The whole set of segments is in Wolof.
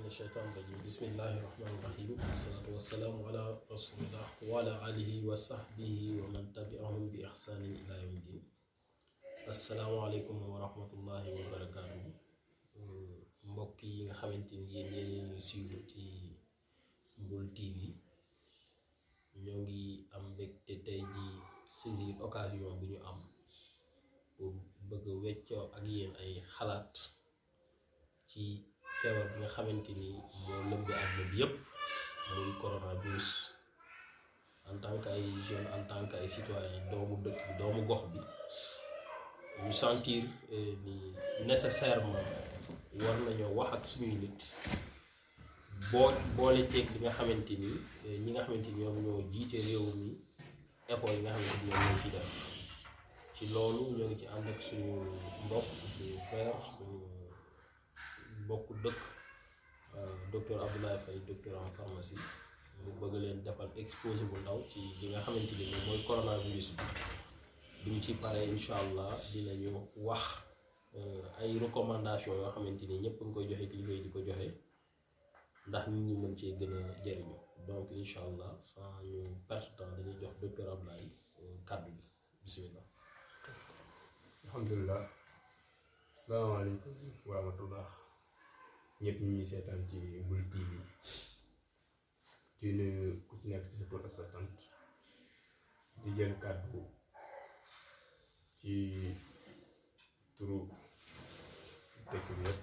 من الشيطان الرجيم بسم الله الرحمن الرحيم والصلاة والسلام على رسول الله وعلى آله وصحبه ومن تبعهم بإحسان إلى يوم الدين السلام عليكم ورحمة الله وبركاته mbokk yi nga xamante ni yéen ñu suivre ci Mboul TV ñoo ngi am mbégte tey ji saisir occasion bu ñu am pour bëgg weccoo ak yéen ay xalaat ci feebar bi nga xamante ni moo lëmbi àdduna bi yépp muy coronavirus en tant que ay jeunes en tant que ay citoyens doomu dëkk bi doomu gox bi ñu sentir ni nécessairement war nañoo wax ak suñuy nit boole ceeg li nga xamante ni ñi nga xamante ni ñoom ñoo jiite réew mi effort yi nga xamante ni ñoom ñoo ci def ci loolu ñoo ngi ci ànd ak suñu mbokk suñu frère suñu mbokk dëkk docteur Abdoulaye Faye docteur en pharmacie mu bëgg leen defal exposé bu ndaw ci li nga xamante ni mooy coronavirus bi duñ ci pare incha allah dinañu wax ay recommandation yoo xamante ni ñëpp nga koy joxe kilifa yi di ko joxe ndax nit ñi mën cee gën a jëriñu donc incha allah sans ñu perte temps dañuy jox docteur Abdoulaye kàddu bi bismillah. alhamdulilah asalaamaaleykum wa rahmatullah ñëpp ñi ñuy seetaan ci Mboul TV di nuyu ku ci nekk ci sa tur ak sa sant di jël kàddu ci turu dëkk bi yëpp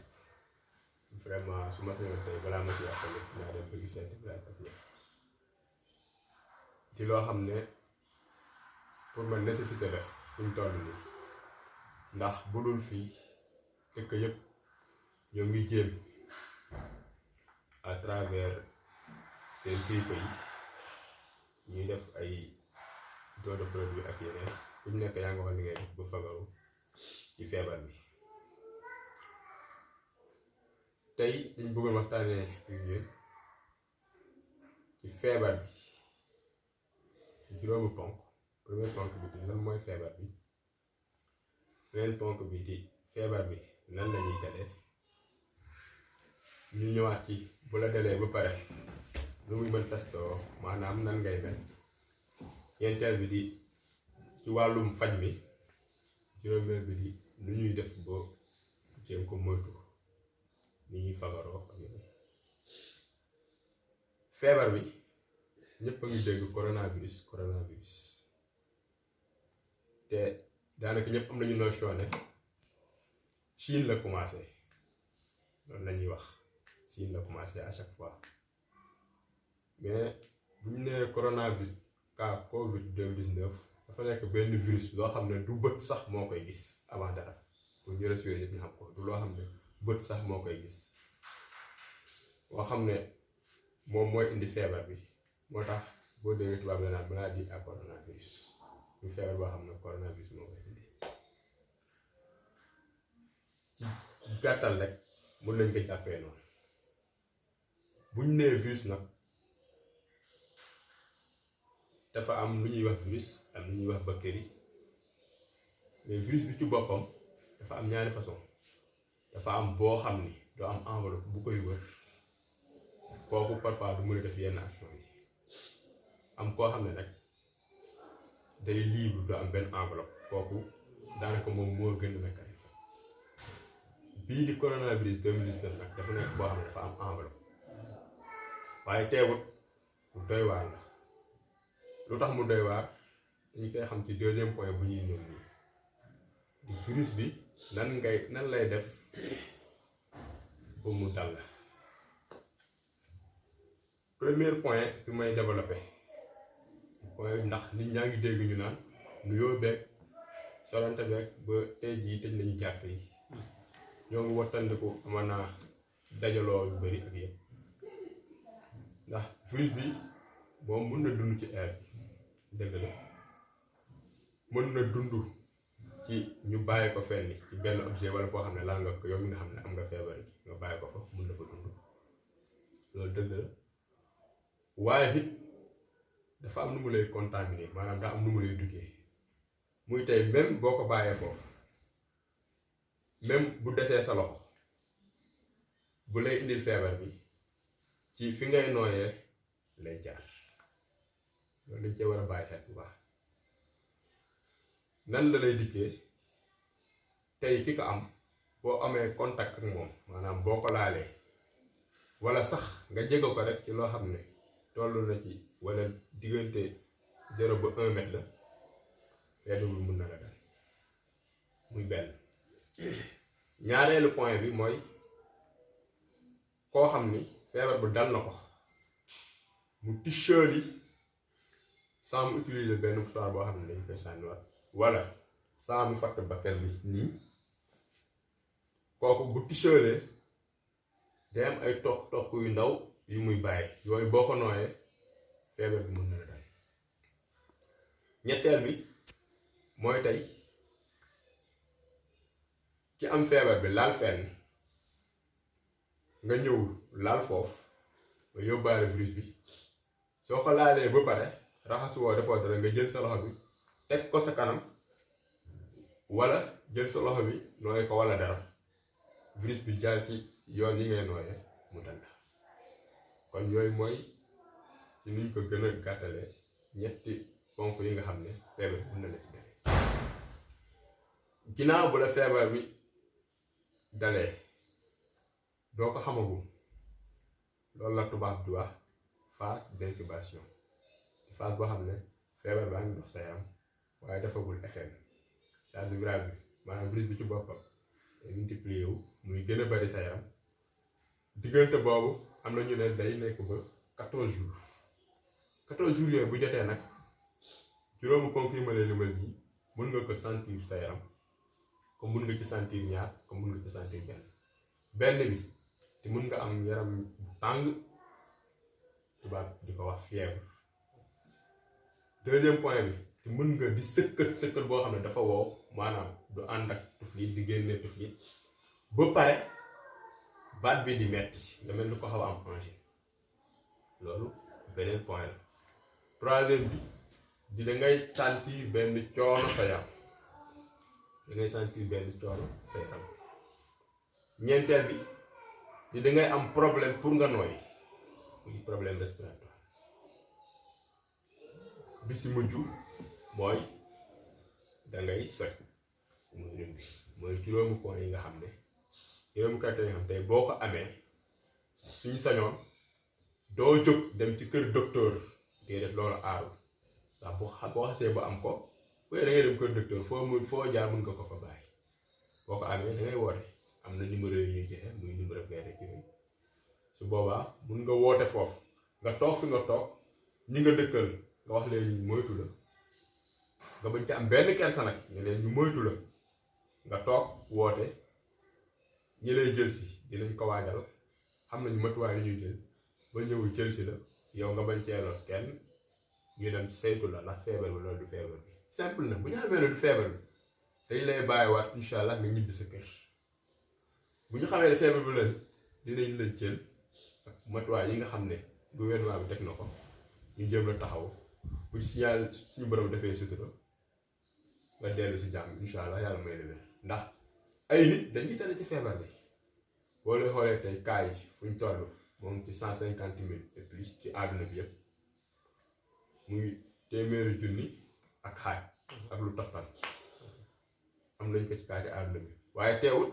vraiment su ma sañoon tey balaa ma ci wax tamit naa dem bëgg seet Ibrahima ak ñëpp ci loo xam ne pour ma nécessité la fu ñu toll nii ndax bu dul fii dëkk yëpp ñoo ngi jéem à travers seen kilifa yi ñuy def ay don de produit ak yeneen ku ñu nekk yaa ngi wax li ngay def ba fagaru ci feebar bi tey dañ bëggoon waxtaanee ak yéen ci feebar bi ci juróomi ponk premier ponk bi di lan mooy feebar bi beneen ponk bi di feebar bi nan la ñuy dalee ñu ñëwaat ci bu la dalee ba pare lu muy manifestoo maanaam nan ngay mel ñeenteel bi di ci wàllum faj mi juróomeel bi di lu ñuy def ba jéem ko moytu ni ñuy fagaroo ak yooyu feebar bi ñëpp a ngi dégg coronavirus te daanaka ñëpp am nañu notion ne Chine la commencé loolu la ñuy wax Chine la commencé à chaque fois mais bu ñu nee coronavirus cas Covid 2019 dafa nekk benn virus loo xam ne du bët sax moo koy gis avant dara pour ñu rassurer ñëpp ñu xam ko du loo xam ne bët sax moo koy gis boo xam ne moom mooy indi feebar bi moo tax boo déggee tubaab la naan maladie à coronavirus ñu feebar boo xam ne coronavirus moo koy indi ci gàttal rek mën nañ ko jàppee noonu buñ nee virus nag dafa am lu ñuy wax virus am lu ñuy wax bactérie mais virus bi ci boppam dafa am ñaari façon dafa am boo xam ni doo am enveloppe bu koy wër kooku parfois du mën a def yenn action yi am koo xam ne nag day libre du am benn enveloppe kooku daanaka moom moo gën a nekk bii di coronavirus 2019 nag dafa nekk boo xam ne dafa am enveloppe waaye teewut lu doy waar la lu tax mu doy waar dañu koy xam ci deuxième point bu ñuy ñëw nii di virus bi nan lay def ba mu dal la premier point bi may développé point ndax nit ñaa ngi dégg ñu naan nuyoo beeg solante beeg ba tey jii tëj nañu jàkk yi ñoo ngi wattandiku mën naa dajaloo yu bari ak yëpp ndax virus bi moom mën na dund ci air bi dëgg la mën na dund ci ñu bàyyi ko fenn ci benn objet wala foo xam ne laal nga ko yow mi nga xam ne am nga feebar gi nga bàyyi ko fa mën na fa dund loolu dëgg la waaye it dafa am nu mu lay contaminé maanaam daa am nu mu lay duggee muy tey même boo ko bàyyee foofu même bu desee sa loxo bu lay indil feebar bi ci fi ngay nooyee lay jaar loolu dañ cee war a bàyyi xel bu baax. nan la lay dikkee tey ki ko am boo amee contact ak moom maanaam boo ko laalee wala sax nga jege ko rek ci loo xam ne toll na ci wala diggante 0 ba 1 mètre la feebar bi mun na la dal muy benn. ñaareelu point bi mooy koo xam ni feebar bu dal na ko mu ticheli sans mu utiliser benn mouchoir boo xam ne dañ koy sànniwaat wala sans mu fatt bakkan bi nii kooku bu tichelee day am ay toq yu ndaw yu muy bàyyi yooyu boo ko nooyee feebar bi mën na la dal. ñetteel bi mooy tey ki am feebar bi laal fenn nga ñëw laal foofu nga yóbbaale virus bi soo ko laalee ba pare raxas woo defoo dara nga jël sa loxo bi teg ko sa kanam wala jël sa loxo bi nooy ko wala dara virus bi jaar ci yoon yi ngay nooyee mu dal la. kon yooyu mooy ci niñ ko gën a gàttalee ñetti ponk yi nga xam ne feebar bi mën na la ci dale. ginnaaw bu la feebar bi dalee doo ko xamagum loolu la tubaab di wax phase d'incubation phase boo xam ne feebar baa ngi dox sa yaram waaye defagul effet charge virale bi maanaam virus bi ci boppam day multiplier wu muy gën a bari sa yaram. diggante boobu am na ñu ne day nekk ba 14 jours 14 jours yooyu bu jotee nag juróomu ponk yi ma lay limal nii mën nga ko sentir sa yaram comme mën nga ci sentir ñaar comme mën nga ci sentir benn bi te mën nga am yaram bu tàng tubaab di ko wax fièvre. deuxième point bi te mën nga di sëkkat boo xam ne dafa wow maanaam du ànd ak tuflit di génne tuflit ba pare baat bi di metti nga mel ni ko xaw a am angine loolu beneen point la. troisième bi di da ngay sentir benn coono sa yaram ñeenteel bi di da ngay am problème pour nga nooy muy problème respiratoire. bi si mujj mooy dangay soj muy rëm bi mooy juróomi point yi nga xam ne juróomi kàttan yi nga xam tey boo ko amee suñu sañoon doo jóg dem ci kër docteur déedéet loolu aarul ndax boo xasee ba am ko bu dee da ngay dem kër docteur foo jaar mën nga ko fa bàyyi boo ko amee da ngay woote am na numéro yu ñuy joxe muy numéro vert ci yooyu su boobaa mun nga woote foofu nga toog fi nga toog ñi nga dëkkal nga wax leen ñu moytu la nga bañ ci am benn kersa nag ne leen ñu moytu la nga toog woote ñi lay jël si dinañ ko waajal xam nañu matuwaay yu ñuy jël ba ñëw jël si la yow nga bañ cee lor kenn ñu dem saytu la ndax feebar bi loolu du feebar bi simple na bu ñu xamee ne du feebar bi dañ lay bàyyiwaat incha allah nga ñibbi sa kër bu ñu xamee ne feebar bi la dinañ la jël ak matuwaay yi nga xam ne gouvernement bi teg na ko ñu jéem la taxaw bu signal suñu borom defee sutura nga dellu si jàmm incha allah yàlla may la wér ndax ay nit dañuy tane ci feebar bi boo leen xoolee tey cas yi fu ñu toll moom ci 150 000 et plus ci àdduna bi yëpp muy téeméeri junni ak xaaj ak lu toftal am nañ ko ci cas ci àdduna bi waaye teewul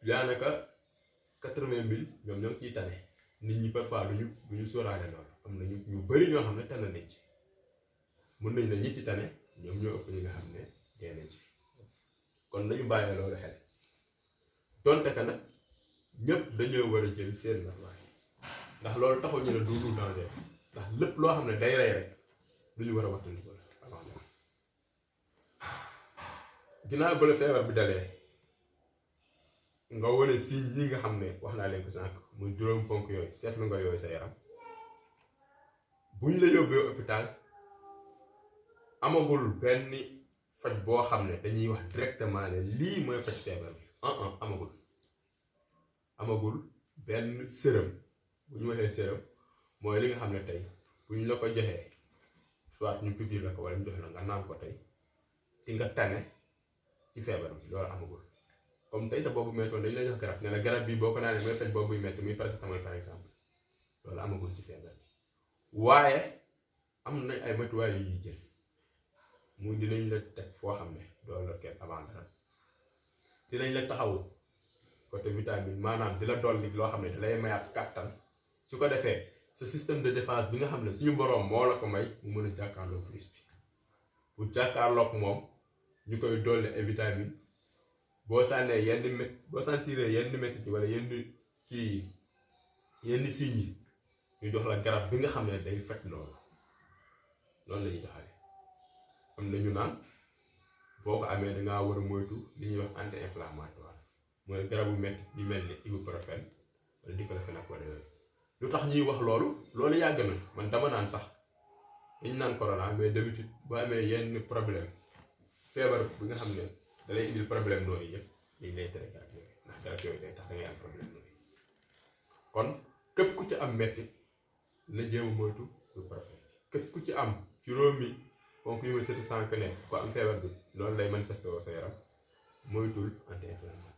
daanaka 80 000 ñoom ñoo ciy tane nit ñi parfois duñu sóoraale loolu am na ñu bari ñoo xam ne tane nañ ci mën nañ ne ñi ci tane ñoom ñoo ëpp ñi nga xam ne dee nañ ci kon nañu bàyyi loolu xel donte que nag ñëpp dañoo war a jël seen matuwaay ndax loolu taxul ñu ne du danger ndax lépp loo xam ne day rey rek lu ñu war a wattandiku la avant moom. ginnaaw ba la feebar bi dalee nga wane signes yi nga xam ne wax naa leen ko sànq muy juróom ponk yooyu seetlu nga yooyu sa yaram bu ñu la yóbbee hôpital amagul benn faj boo xam ne dañuy wax directement ne lii mooy faj feebar bi amagul benn sérum bu ñu waxee sérum mooy li nga xam ne tey bu ñu la ko joxee soit ñu piqûre la ko wala ñu jox la nga naan ko tey di nga tane ci feebar bi loolu amagul comme tey sa boobu méttoon dañu la jox garab ne la garab bi boo ko naanee mooy faj boobu buy métti muy paracétamol par exemple loolu amagul ci feebar bi waaye am nañ ay matuwaay yu ñuy jël muy dinañ la teg foo xam ne doo la kenn avant dara dinañ la taxawu côté vitamine maanaam di la dolli loo xam ne da lay mayaat kàttan su ko defee sa système de défense bi nga xam ne suñu boroom moo la ko may mu mën a jàkkaarloog virus bi bu jàkkaarloog moom ñu koy dolli ay vitamine boo sànnee boo sentiree yenn métti ci wala yenn signes yi ñu jox la garab bi nga xam ne day faj loolu la ñuy taxawee am na ñu naan boo ko amee dangaa war a moytu li ñuy wax anti-inflammatoire mooy garabu métti di mel ni ibuprofène wala diclofenac wala yooyu lu tax ñuy wax loolu yàgg na man dama naan sax dañu naan corona mais d'habitude boo amee yenn problème feebar bi nga xam ne da lay indil problème nooyu yëpp dañ lay tere garab yooyu ndax garab yooyu day tax da ngay am problème nooyu kon képp ku ci am métti na jéem a moytu ibuprofène képp ku ci am juróomi donc yu ma seeti sànq ne ko am feebar bi loolu lay manifesté woo sa yaram moytul anti-inflammatoire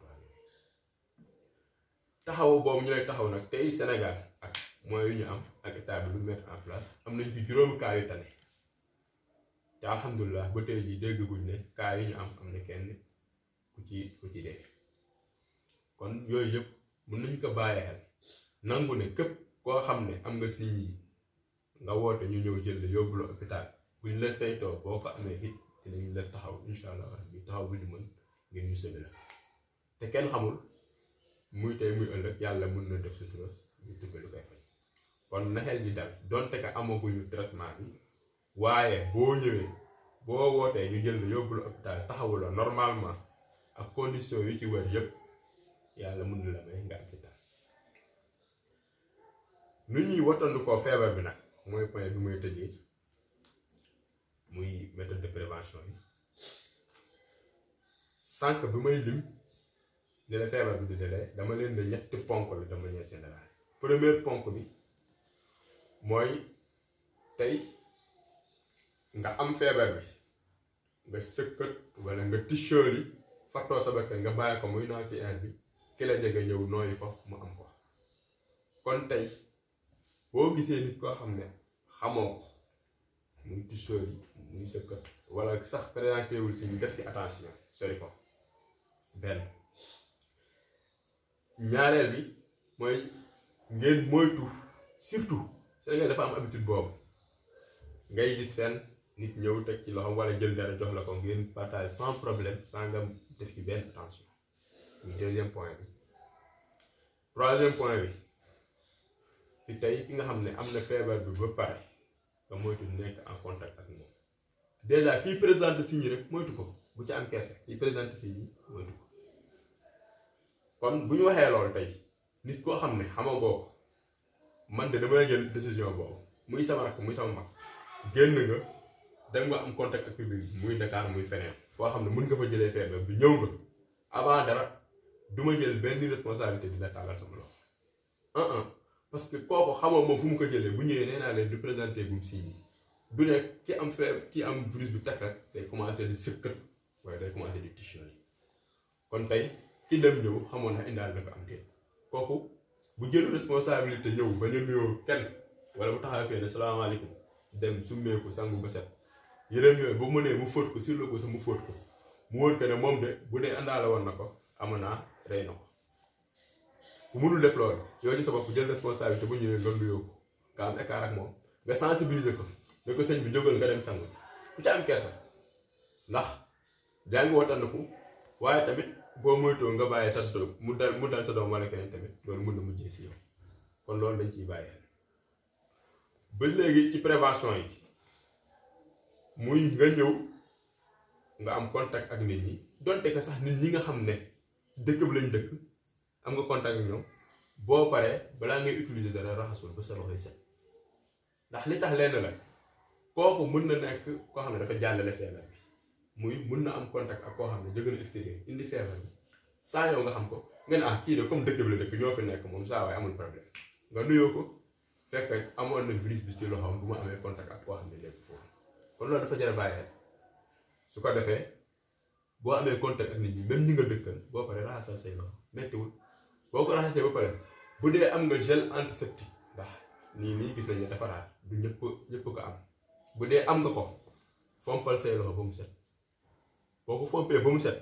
taxaw boobu ñu lay taxaw nag tey Sénégal ak moyens yu ñu am ak état bi lu mettre en place am nañ ci juróomi cas yu tane te alhamdulilah ba tey jii dégguñ ne cas yi ñu am na kenn ku ci dee kon yooyu yëpp mën nañu ko bàyyi xel nangu ne képp koo xam ne am nga signes yi nga woote ñu ñëw jël yóbbu la hôpital buñ la saytoo boo ko amee it dinañ la taxaw incha allah rabbi taxaw bu ñu mën ngir ñu sëbi la te kenn xamul muy tey muy ëllëg yàlla mën na def sutura ñu tubbe lu koy faj kon na xel di dal donte ka amaguñu traitement bi waaye boo ñëwee boo wootee ñu jël la yóbbu la hôpital taxawu la normalement ak condition yu ci wër yëpp yàlla mën na la may nga am ci tal nu ñuy wattandu koo feebar bi nag mooy point bi muy tëjee muy méthode de prévention yi sànq bi may lim ne la feebar bi di dalee dama leen ne ñetti ponk la de manière générale première ponk bi mooy tey nga am feebar bi nga sëkkat wala nga tichooli fattoo sa bakkan nga bàyyi ko muy naaw ci air bi ki la jege ñëw nooyi ko mu am ko kon tey boo gisee nit koo xam ne xamoo ko muy tichooli muy sëkkat wala sax présenté wul si ñu def ci attention sori ko benn ñaareel bi mooy ngeen moytu surtout Sénégal dafa am habitude boobu ngay gis fenn nit ñëw teg ci loxoom wala jël dara jox la ko ngeen partage sans problème sans nga def ci benn attention muy deuxième point bi troisième point bi ci tey ki nga xam ne am na feebar bi ba pare nga moytu nekk en contact ak moom déjà kiy présente signe rek moytu ko bu ci am kersa kiy présente signe moytu ko kon bu ñu waxee loolu tey nit koo xam ne xamagoo ko man de damay jël décision boobu muy sama rakk muy sama mag génn nga dem nga am contact ak public muy Dakar muy feneen foo xam ne mën nga fa jëlee feebar bi ñëw nga avant dara duma jël benn responsabilité di la tàllal sama loxo parce que kooku xamoo moom fu mu ko jëlee bu ñëwee nee naa leen du présenté gum signe du ne ki am feebar ki am virus bi teg rek day commencé di sëkkat waaye day commencé di tichooli kon tey ki dem ñëw xamoon na indaal na ko am déet kooku bu jël responsabilité ñëw ba ñu nuyoo kenn wala bu taxawee fee ne salaamaaleykum dem summeeku sangu ba set yéreem yooyu ba mu mënee mu fóot ko sur le coup mu fóot ko mu wóor ko ne moom de bu dee àndaale woon na ko amanaa rey na ko bu mënul def loolu yow ci sa bopp jël responsabilité bu ñëwee nga nuyoo ko nga am écart ak moom nga sensibiliser ko ne ko sëñ bi jógal nga dem sangu ku ci am kersa ndax yaa ngi wattandiku waaye tamit boo moytoo nga bàyyi sa doom mu dal sa doom wala keneen tamit loolu mën na mujjee si yow kon loolu dañ ciy bàyyi ba léegi ci prévention yi muy nga ñëw nga am contact ak nit ñi donte que sax nit ñi nga xam ne ci dëkk bi lañ dëkk am nga contact ak ñoom boo paree balaa ngay utiliser dara raxasul ba sa loxo yi set ndax li tax lenn la kooku mën na nekk koo xam ne dafa jàllale feebar bi muy mën na am contact ak koo xam ne jóge na extérieur indi feebar bi saa yow nga xam ko nga ne kii de comme dëkk bi la dëkk ñoo fi nekk moom saa waaye amul problème nga nuyoo ko fekk amoon na virus bi ci loxoom bu ma amee contact ak koo xam ne lépp foofu kon loolu dafa jar a bàyyi xel su ko defee boo amee contact ak nit ñi même ñi nga dëkkal boo paree raxasal say loxo mettiwul boo ko raxasee ba pare bu dee am nga gel antiseptique ndax nii gis nañ ne dafa raar du ñëpp ko am bu dee am nga ko fompal say loxo ba mu set boo ko fompee ba mu set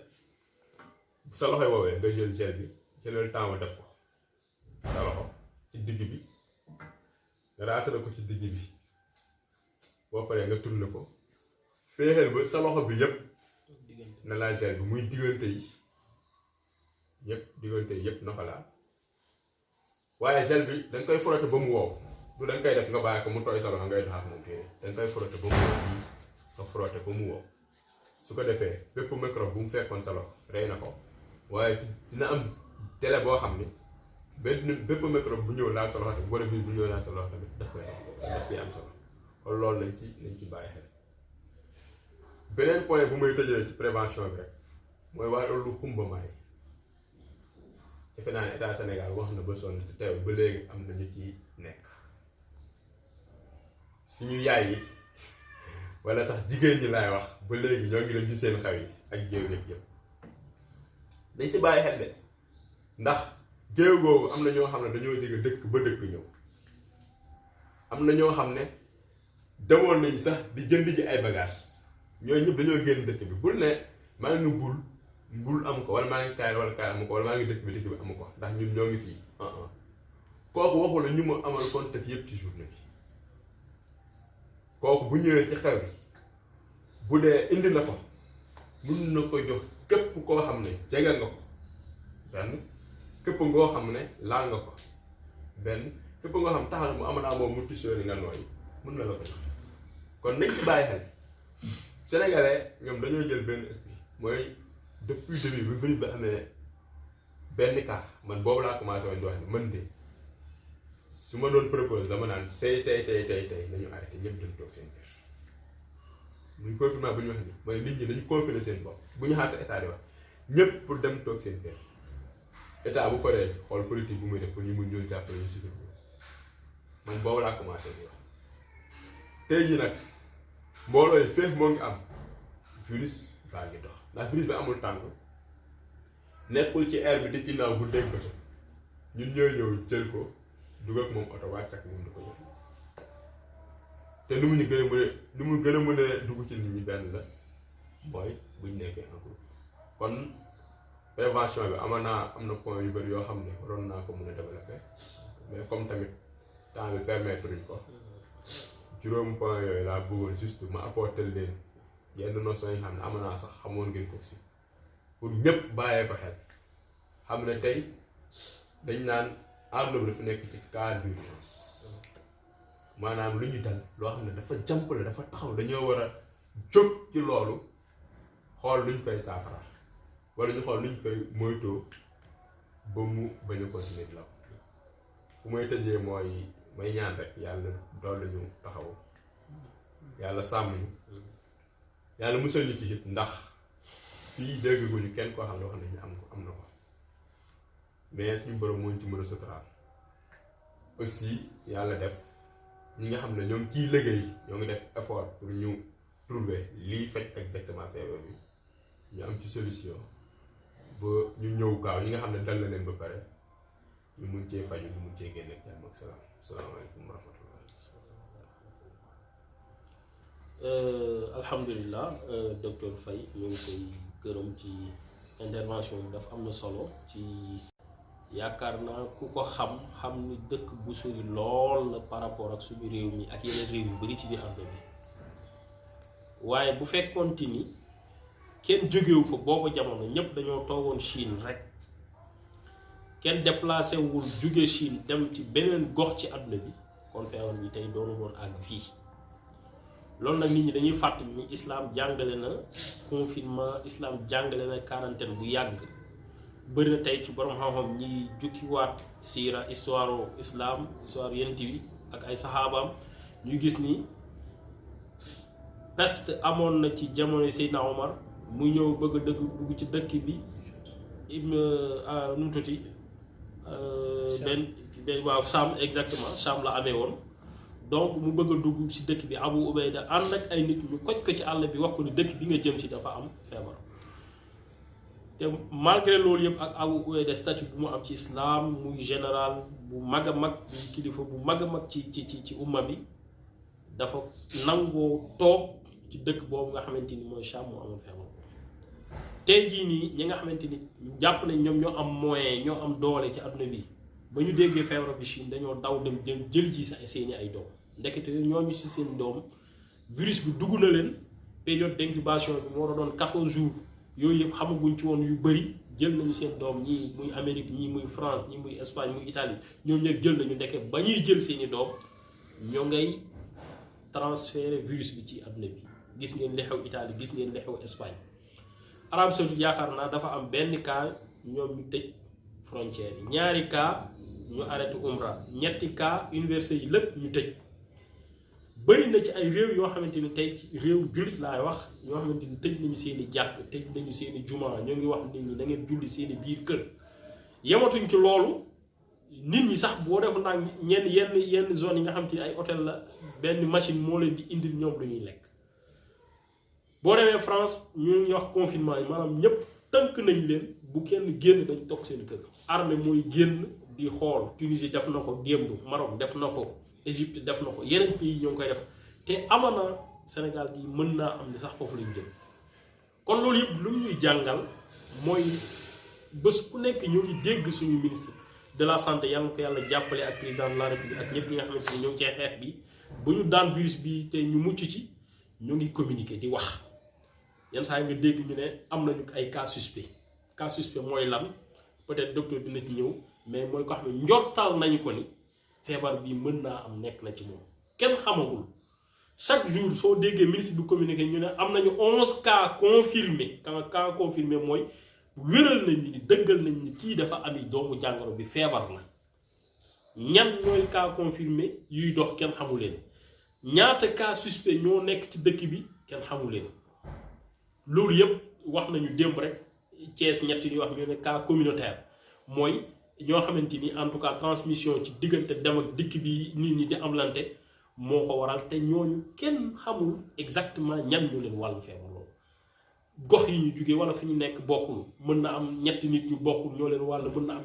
sa loxoy woowee nga jël gel bi jëlal temps def ko sa loxo ci digg bi nga raatale ko ci digg bi boo paree nga tourné ko féexeel ba sa loxo bi yépp na laal gel bi muy diggante yépp na ko laal waaye gel bi dañ koy frotter ba mu wow du dañ koy def nga bàyyi ko mu tooy sa loxo ngay doxaat moom téere dañ koy frotter ba mu wow nga frotter ba mu wow su ko defee bépp microbe bu mu fekkoon sa loxo rey na ko waaye dina am délai boo xam ni bépp microbe bu ñëw laal sa loxo tamit wala virus bu ñëw laal sa loxo tamit daf koy am solo kon loolu nañ ci bàyyi xel. beneen point bu may tëjee ci prévention bi rek mooy wàllu xumbamaay defe naa ne état Sénégal wax na ba sonn te teew ba léegi am na ñu ci nekk suñu yaay yi wala sax jigéen ñi laay wax ba léegi ñoo ngi dem ci seen xew yi ak géew yëpp dañ ci bàyyi xel de ndax géew googu am na ñoo xam ne dañoo jóge dëkk ba dëkk ñëw am na ñoo xam ne demoon nañ sax di jënd ji ay bagages ñooñu ñëpp dañoo génn dëkk bi bul ne maa ngi mbul am ko wala maa ngi kaay wala kaay amu ko wala maa ngi dëkk bi amu ko ndax ñun ñoo ngi fii kooku waxu la ñu ma amal contact yëpp ci journée bi kooku bu ñëwee ci xew bi bu dee indi na ko mun na ko jox képp koo xam ne jege nga ko benn képp ngoo xam ne laal nga ko benn képp ngoo xam taxal mu am naa moom mu tisoo ni nga nooy mun na la ko jox kon nañ ci bàyyi xel sénégalais ñoom dañoo jël benn esprit mooy depuis début bi virus bi amee benn cas man boobu laa commencé woon di wax ne man de su ma doon propose dama naan tey nañu arrêté ñëpp dañu toog seen kër buñ confinement bu ñu wax ni mooy nit ñi dañu confiner seen bopp bu ñu xaar sa état di wax ñëpp pour dem toog seen kër état bu paree xool politique bu muy def pour ñu mun ñoo jàppale ñu sutur man boobu laa commencé di wax tey jii nag mbooloo yi féex moo ngi am virus baa ngi dox ndax virus bi amul tànk nekkul ci air bi di ginnaaw bu dégg bëccëg ñun ñooy ñëw jël ko dugg ak moom oto wàcc ak moom di ko jox te nu mu gën a mën a dugg ci nit ñi benn la mooy buñ nekkee en groupe kon prévention bi am na point yu bëri yoo xam ne waroon naa ko mën a développer mais comme tamit temps bi permettre ñu ko juróom point yooyu laa bëggoon juste ma apporter leen yenn notion yi xam ne am naa sax xamoon ngeen ko si pour ñëpp bàyyee ko xel xam ne tey dañ naan àdduna bi dafa nekk ci cas d'urgence maanaam lu ñu dal loo xam ne dafa jàmp la dafa taxaw dañoo war a jóg ci loolu xool luñ koy saafara wala ñu xool luñ koy moytoo ba mu bañ a continuer di law fu may tëjee mooy may ñaan rek yàlla dool lañu taxaw yàlla sàmm ñu yàlla musal ñu ci it ndax fii dégguñu kenn koo xam ne wax nañu am na ko mais suñu borom moo ñu ci mën a suturaal aussi yàlla def ñi nga xam ne ñoom ciy liggéey ñoo ngi def effort pour ñu trouver lii faj exactement feebar bi ñu am ci solution ba ñu ñëw gaaw ñi nga xam ne dal na leen ba pare ñu mun cee faju ñu mun cee génne ak jàmm ak salaam asalaamaaleykum wa rahmatullah. alhamdulilah docteur Faye ñu ngi koy gërëm ci intervention bi dafa am na solo ci yaakaar naa ku ko xam ni dëkk bu sori lool la par rapport ak suñu réew mi ak yeneen réew yu bari ci biir àdduna bi waaye bu fekkoonte ni kenn jógewu fa boobu jamono ñëpp dañoo toogoon Chine rek kenn déplacé wul jóge Chine dem ci beneen gox ci àdduna bi kon feebar bi tey doonu woon àgg fii loolu nag nit ñi dañuy fàttali ni islam jàngale na confinement islam jàngale na quarantaine bu yàgg bëri na tey ci borom xam-xam ñi jukkiwaat siira histoire islam histoire yonent bi ak ay saxaabaam ñu gis ni peste amoon na ci jamono Seydina Omar mu ñëw bëgg a dugg ci dëkk bi nu mu tuuti benn waaw Cham exactement Cham la amee woon donc mu bëgg a dugg ci dëkk bi Abu Ubayda ànd ak ay nit ñu koj ko ci àll bi wax ko ni dëkk bi nga jëm ci dafa am feebar te malgré loolu yëpp ak awu de statut bu mu am ci islam muy général bu mag a mag muy kilifa bu mag a mag ci umma bi dafa nangoo toog ci dëkk boobu nga xamante ni mooy Cham moo amoon feebar. tey jii nii ñi nga xamante ni jàpp nañ ñoom ñoo am moyen ñoo am doole ci adduna bi ba ñu déggee feebar bi Chine dañoo daw dem jël ji seeni ay doom ndekete ñooñu si seen doom virus bi dugg na leen période d'incubation bi moo doon 14 jours yooyu yëpp xamaguñ ci woon yu bëri jël nañu seen doom ñii muy Amérique ñii muy France ñii muy Espagne muy Italie ñoom ñëpp jël nañu ndeke ba ñuy jël seeni doom ñoo ngay transférer virus bi ci adduna bi gis ngeen li xew Italie gis ngeen li xew Espagne. Arabie Saoudite yaakaar naa dafa am benn cas ñoom ñu tëj frontière yi ñaari cas ñu arrêté umra ñetti cas université yi lépp ñu tëj bëri na ci ay réew yoo xamante ni tey réew jullit laay wax ñoo xamante ni tëj nañu seen i jàkk tëj nañu seen i juma ñoo ngi wax nit ñi da ngeen julli seen i biir kër yematuñ ci loolu nit ñi sax boo def naa yenn zone yi nga xamante ni ay hôtel la benn machine moo leen di indil ñoom lu ñuy lekk. boo demee France ñu ngi wax confinement yi maanaam ñëpp tënk nañ leen bu kenn génn dañ toog seen kër. armée mooy génn di xool Tunisie def na ko démb Maroc def na ko Égypte def na ko yeneen pays ñoo ngi koy def te amana Sénégal gi mën naa am ni sax foofu lañ jëm. kon loolu yëpp lu ñuy jàngal mooy bés ku nekk ñoo ngi dégg suñu ministre de la santé yàlla ko yàlla jàppale ak président de la république ak ñëpp ñi nga xamante ni ñoo ngi cee xeex bi bu ñu daan virus bi te ñu mucc ci ñu ngi communiquer di wax. yenn saa yi nga dégg ñu ne am nañu ay cas suspect mooy lan peut-être docteur dina ci ñëw mais mooy ko xam ne njortal nañu ko ni feebar bi mën naa am nekk na ci moom kenn xamagul chaque jour soo déggee ministre bi communiqué ñu ne am nañu 11 cas confirmés cas confirmé mooy wéral nañ ni dëggal nañ ni kii dafa ami doomu jàngoro bi feebar na ñan ñooy cas confirmé yuy dox kenn xamu leen ñaata cas suspect ñoo nekk ci dëkk bi kenn xamu leen. loolu yëpp wax nañu démb rek Thiès ñetti ñuy wax ñu ne cas communautaire mooy ñoo xamante ni en tout cas transmission ci diggante dem ak dikk bi nit ñi di amlante moo ko waral te ñooñu kenn xamul exactement ñan ñu leen wàllu feebar loolu gox yi ñu jugee wala fi ñu nekk bokkul mën na am ñetti nit ñu bokkul ñoo leen wàll mën na am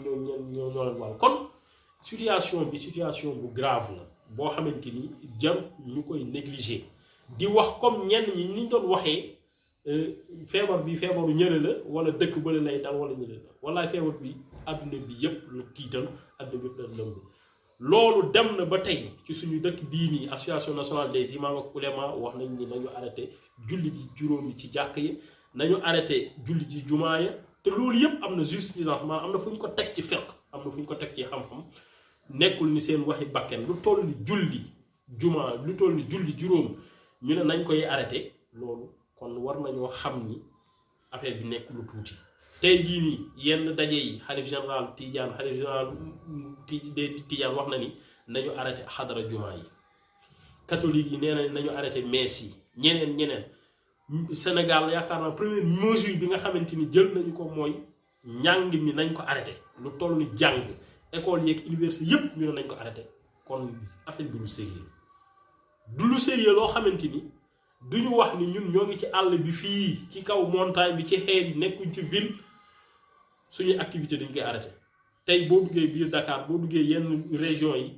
ñoo leen wàll kon situation bu grave la boo xamante ni jarut ñu koy négliger di wax comme ñenn ñi ni ñu doon waxee. feebar bi feebaru ñële la wala dëkk bële lay dal wala ñële la wala feebar bi adduna bi yépp la tiital adduna bi yépp la lëmb loolu dem na ba tey ci suñu dëkk bii nii association nationale des imams ak oulémas wax nañ ni nañu arrêté julli ji juróomi ci jàkk yi nañu arrêté julli ji jumaa ya te loolu yépp am na jurisprudence maanaam am na fu ñu ko teg ci fiqh am na fu ñu ko teg ci xam-xam nekkul ni seen waxi bakken lu toll ni julli jumaa lu toll ni julli juróom ñu ne nañ koy arrêté loolu kon war nañoo xam ni affaire bi nekk lu tuuti tey jii nii yenn daje yi xalif général Tidiane xalif général Tidiane wax na ni nañu arrêté xadara jumaa yi catholique yi nee na nañu arrêté messe yi ñeneen Sénégal yaakaar naa première mesure bi nga xamante ni jël nañu ko mooy njàng mi nañ ko arrêté lu toll ni jàng école yeeg université yépp ñu ne nañ ko arrêté kon affaire bi lu sérieux du lu sérieux loo xamante ni duñu wax ni ñun ñoo ngi ci àll bi fii ci kaw montagne bi ci xeer yi nekkuñ ci ville suñuy activité dañ koy arrêté tey boo duggee biir Dakar boo duggee yenn région yi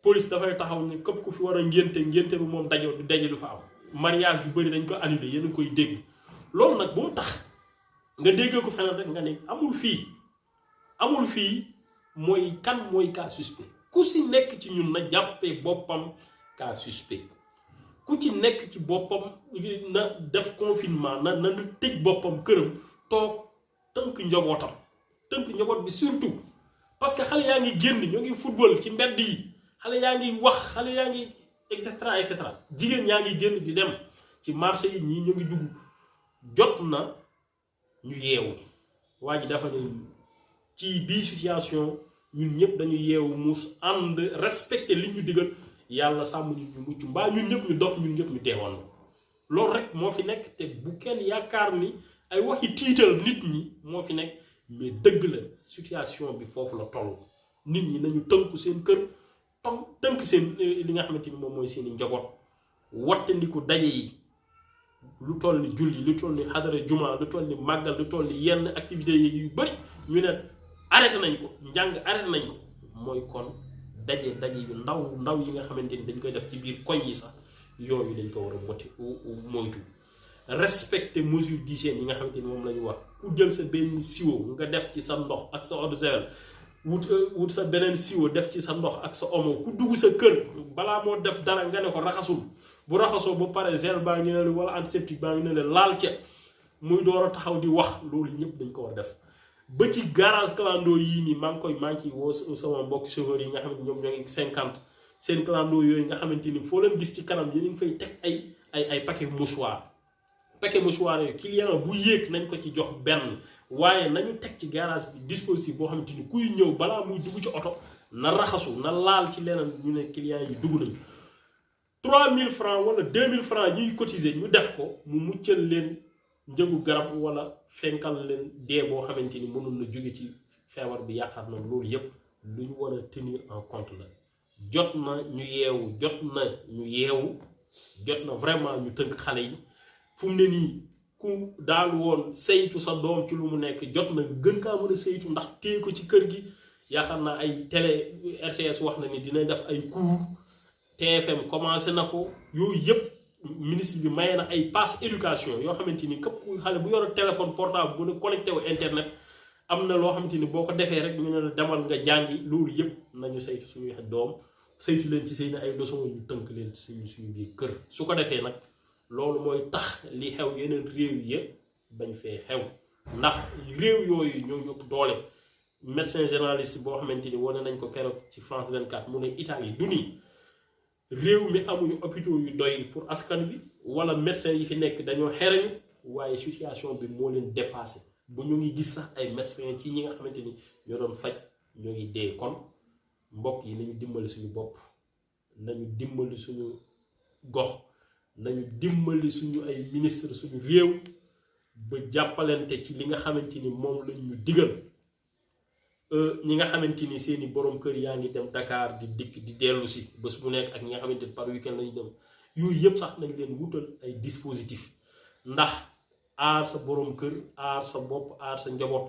police dafay taxaw ni képp ku fi war a ngénte bi moom daje du fa am mariage yu bëri dañ ko annulé yéen a koy dégg loolu nag bu mu tax nga déggee ko feneen rek nga ne amul fii mooy kan mooy cas suspect ku si nekk ci ñun na jàppee boppam cas suspect ku ci nekk ci boppam na def confinement na tëj boppam këram toog tënk njaboot bi surtout parce que xale yaa ngi génn ñoo ngi football ci mbedd yi xale yaa ngi wax xale yaa ngi et cetera jigéen yaa ngi génn di dem ci marché yi ñii ñoo ngi dugg jot na ñu yeewu waa ji dafa ne ci bii situation ñun ñëpp dañu yeewu muus ànd respecté li ñu digal yàlla sàmm ñu mucc mbaa ñun ñëpp ñu dof ñun ñëpp ñu deewoon loolu rek moo fi nekk te bu kenn yaakaar ni ay waxi tiital nit ñi moo fi nekk mais dëgg la situation bi foofu la toll nit ñi nañu tënku seen kër tënk seen li nga xamante ni moom mooy seen i njaboot wattandiku daje yi lu toll ni julli lu toll ni xadara juma lu toll ni màggal lu toll ni yenn activités yi yu bëri ñu ne arrêté nañ ko njàng arrêté nañ ko mooy kon daje yu ndaw yi nga xamante ni dañ koy def ci biir koñ yi sax yooyu dañ ko war a moytu respecter mesures d'hygiène yi nga xamante ni moom la ñu wax ku jël sa benn siwo nga def ci sa ndox ak sa eau de javel wut sa beneen siwo def ci sa ndox ak sa omo ku dugg sa kër balaa moo def dara nga ne ko raxasul bu raxasoo ba pare gel baa ngi ne wala antiseptique baa ngi ne laal ca muy door a taxaw di wax loolu ñëpp dañ ko war a def ba ci garage clando yii nii maa ngi ciy woo sama mbokk chauffeur yi nga xam ne ñoom ñoo ngi 50 seen clando yooyu nga xamante ni foo leen gis ci kanam yéen a ngi fay teg ay paquet mouchoir yooyu client bu yéeg nañ ko ci jox benn waaye nañu teg ci garage bi dispositif boo xamante ni kuy ñëw balaa muy dugg ci oto na raxasu na laal ci leneen ñu ne client yi dugg nañu 3000 francs wala 2000 francs ñuy cotiser ñu def ko mu muccal leen njëgu garab wala fenkal leen dee boo xamante ni mënul na jóge ci feebar bi yaakaar na loolu yépp lu ñu war a tenir en compte la jot na ñu yeewu jot na vraiment ñu tënk xale yi fu mu ne nii ku daal woon saytu sa doom ci lu mu nekk jot na gën kaa mën a saytu ndax téye ko ci kër gi yaakaar naa ay télé RTS wax na ni dina def ay cours TFM commencé na ko yooyu yëpp ministre bi maye na ay pass éducation yoo xamante ni képp ku xale bu yor téléphone portable bu ne connecté wu internet am na loo xamante ni boo ko defee rek ñu ne la demal nga jàngi loolu yëpp nañu saytu suñuy doom saytu leen ci seen ay leçons ñu tënk leen ci suñu biir kër su ko defee nag loolu mooy tax li xew yeneen réew yi yëpp bañ fee xew ndax réew yooyu ñoo ñëpp doole médecin généraliste boo xamante ni wane nañ ko keroog ci France 24 mu ne Italie du nii réew mi amuñu hôpitaux yu doy pour askan bi wala médecin yi fi nekk dañoo xereñu waaye situation bi moo leen dépassé bu ñu ngi gis sax ay médecin ci ñi nga xamante ni ñoo doon faj ñoo ngi dee. kon mbokk yi nañu dimbali suñu bopp nañu dimbali suñu gox nañu dimbali suñu ay ministre suñu réew ba jàppalante ci li nga xamante ni moom lañ ñu digal. ñi nga xamante ni seeni borom kër yaa ngi dem Dakar di dikk di dellu si bés bu nekk ak ñi nga xamante ni par weekend lañu dem yooyu yëpp sax nañ leen wutal ay dispositif ndax aar sa borom kër aar sa bopp aar sa njaboot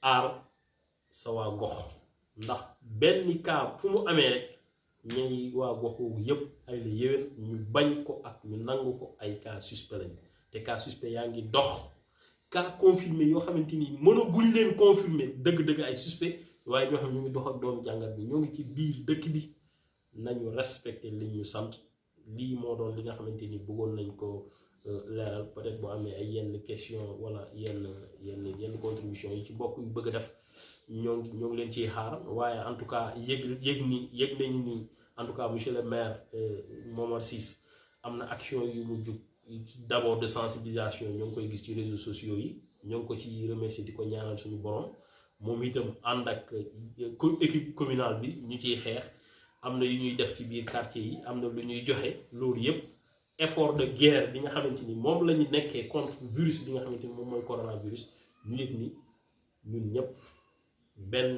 aar sa waa gox ndax benn cas fu mu amee rek ñu ngi waa gox boobu yëpp ay la yéwén ñu bañ ko ak ñu nangu ko ay cas suspect lañ te cas suspect yaa ngi dox. cas confirmé yoo xamante ni mënaguñ leen confirmé dëgg-dëgg ay suspect waaye ñoo xam ñu ngi dox ak doomu jàngat bi ñoo ngi ci biir dëkk bi nañu respecté li ñu sant lii moo doon li nga xamante ni bëggoon nañ ko leeral peut-être boo amee ay yenn question wala yenn contribution yi ci mbokk yu bëgg a def ñoo ngi leen ciy xaar waaye en tout cas yëg nañu ni en tout cas monsieur le maire Momar Ciss am na action yu mu jug d'abord de sensibilisation ñoo ngi koy gis ci réseaux sociaux yi ñoo ngi ko ci remercier di ko ñaanal suñu borom moom itam ànd ak équipe communale bi ñu ciy xeex am na yu ñuy def ci biir quartier yi am na lu ñuy joxe loolu yépp effort de guerre bi nga xamante ni moom la ñu nekkee contre virus bi nga xamante ni moom mooy coronavirus ñu yëg ni ñun ñëpp benn